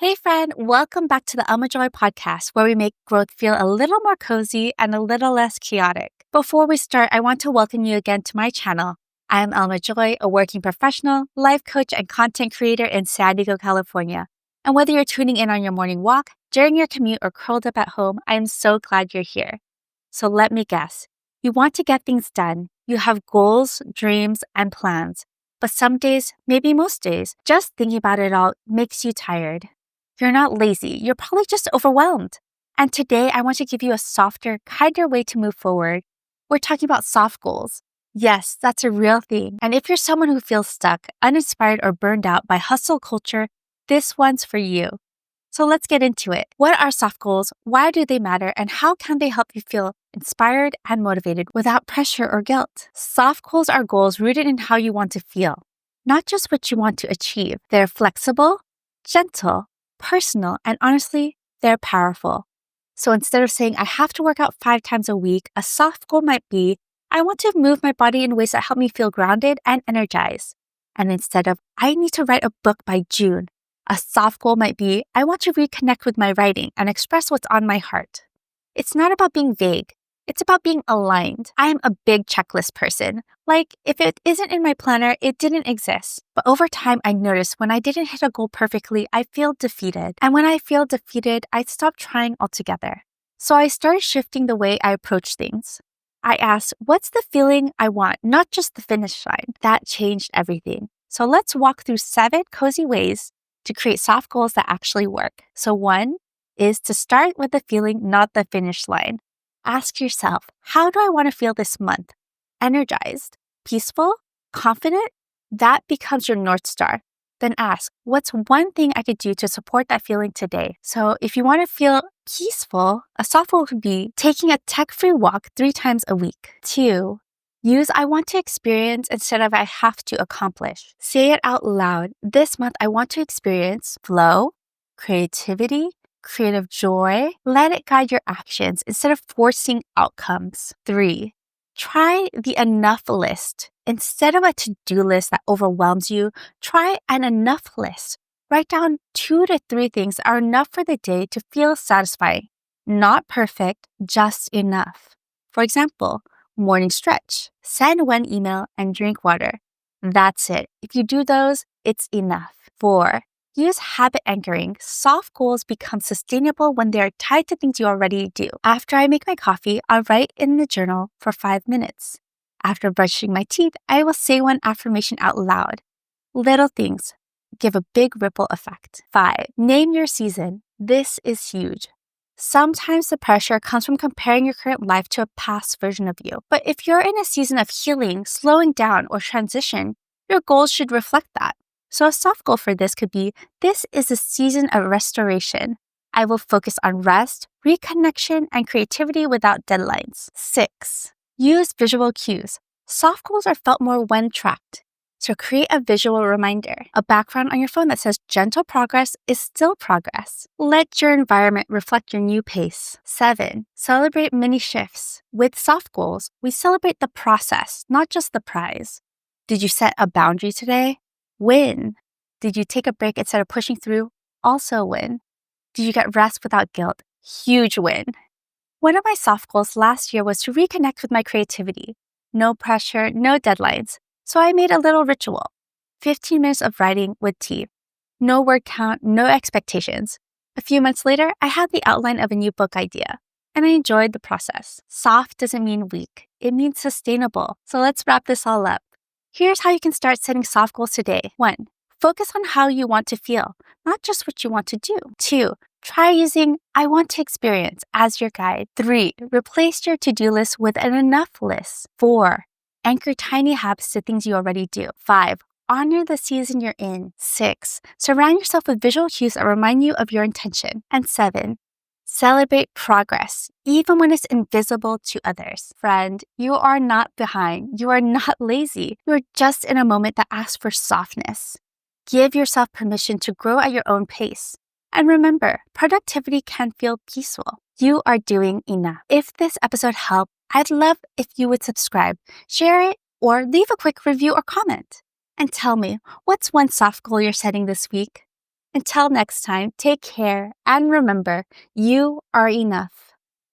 Hey, friend, welcome back to the Alma Joy podcast, where we make growth feel a little more cozy and a little less chaotic. Before we start, I want to welcome you again to my channel. I am Alma Joy, a working professional, life coach, and content creator in San Diego, California. And whether you're tuning in on your morning walk, during your commute, or curled up at home, I am so glad you're here. So let me guess. You want to get things done. You have goals, dreams, and plans. But some days, maybe most days, just thinking about it all makes you tired. You're not lazy, you're probably just overwhelmed. And today, I want to give you a softer, kinder way to move forward. We're talking about soft goals. Yes, that's a real thing. And if you're someone who feels stuck, uninspired, or burned out by hustle culture, this one's for you. So let's get into it. What are soft goals? Why do they matter? And how can they help you feel inspired and motivated without pressure or guilt? Soft goals are goals rooted in how you want to feel, not just what you want to achieve. They're flexible, gentle, personal, and honestly, they're powerful. So instead of saying, I have to work out 5 times a week, a soft goal might be, I want to move my body in ways that help me feel grounded and energized. And instead of, I need to write a book by June, a soft goal might be, I want to reconnect with my writing and express what's on my heart. It's not about being vague. It's about being aligned. I am a big checklist person. Like, if it isn't in my planner, it didn't exist. But over time, I noticed when I didn't hit a goal perfectly, I feel defeated. And when I feel defeated, I stop trying altogether. So I started shifting the way I approach things. I asked, what's the feeling I want, not just the finish line? That changed everything. So let's walk through 7 cozy ways to create soft goals that actually work. So 1 is to start with the feeling, not the finish line. Ask yourself, how do I want to feel this month? Energized, peaceful, confident? That becomes your North Star. Then ask, what's one thing I could do to support that feeling today? So if you want to feel peaceful, a soft goal could be taking a tech-free walk 3 times a week. 2, use I want to experience instead of I have to accomplish. Say it out loud. This month, I want to experience flow, creativity, creative joy. Let it guide your actions instead of forcing outcomes. 3, try the enough list. Instead of a to-do list that overwhelms you, try an enough list. Write down 2 to 3 things that are enough for the day to feel satisfying. Not perfect, just enough. For example, morning stretch, send 1 email, and drink water. That's it. If you do those, it's enough. 4, use habit anchoring. Soft goals become sustainable when they are tied to things you already do. After I make my coffee, I'll write in the journal for 5 minutes. After brushing my teeth, I will say 1 affirmation out loud. Little things give a big ripple effect. 5, name your season. This is huge. Sometimes the pressure comes from comparing your current life to a past version of you. But if you're in a season of healing, slowing down, or transition, your goals should reflect that. So a soft goal for this could be, this is a season of restoration. I will focus on rest, reconnection, and creativity without deadlines. 6, use visual cues. Soft goals are felt more when tracked. So create a visual reminder, a background on your phone that says gentle progress is still progress. Let your environment reflect your new pace. 7, celebrate mini shifts. With soft goals, we celebrate the process, not just the prize. Did you set a boundary today? Win. Did you take a break instead of pushing through? Also win. Did you get rest without guilt? Huge win. One of my soft goals last year was to reconnect with my creativity. No pressure, no deadlines. So I made a little ritual. 15 minutes of writing with tea. No word count, no expectations. A few months later, I had the outline of a new book idea, and I enjoyed the process. Soft doesn't mean weak. It means sustainable. So let's wrap this all up. Here's how you can start setting soft goals today. 1, focus on how you want to feel, not just what you want to do. 2, try using I want to experience as your guide. 3, replace your to-do list with an enough list. 4, anchor tiny habits to things you already do. 5, honor the season you're in. 6, surround yourself with visual cues that remind you of your intention. And 7, celebrate progress, even when it's invisible to others. Friend, you are not behind. You are not lazy. You are just in a moment that asks for softness. Give yourself permission to grow at your own pace. And remember, productivity can feel peaceful. You are doing enough. If this episode helped, I'd love if you would subscribe, share it, or leave a quick review or comment. And tell me, what's one soft goal you're setting this week? Until next time, take care and remember, you are enough.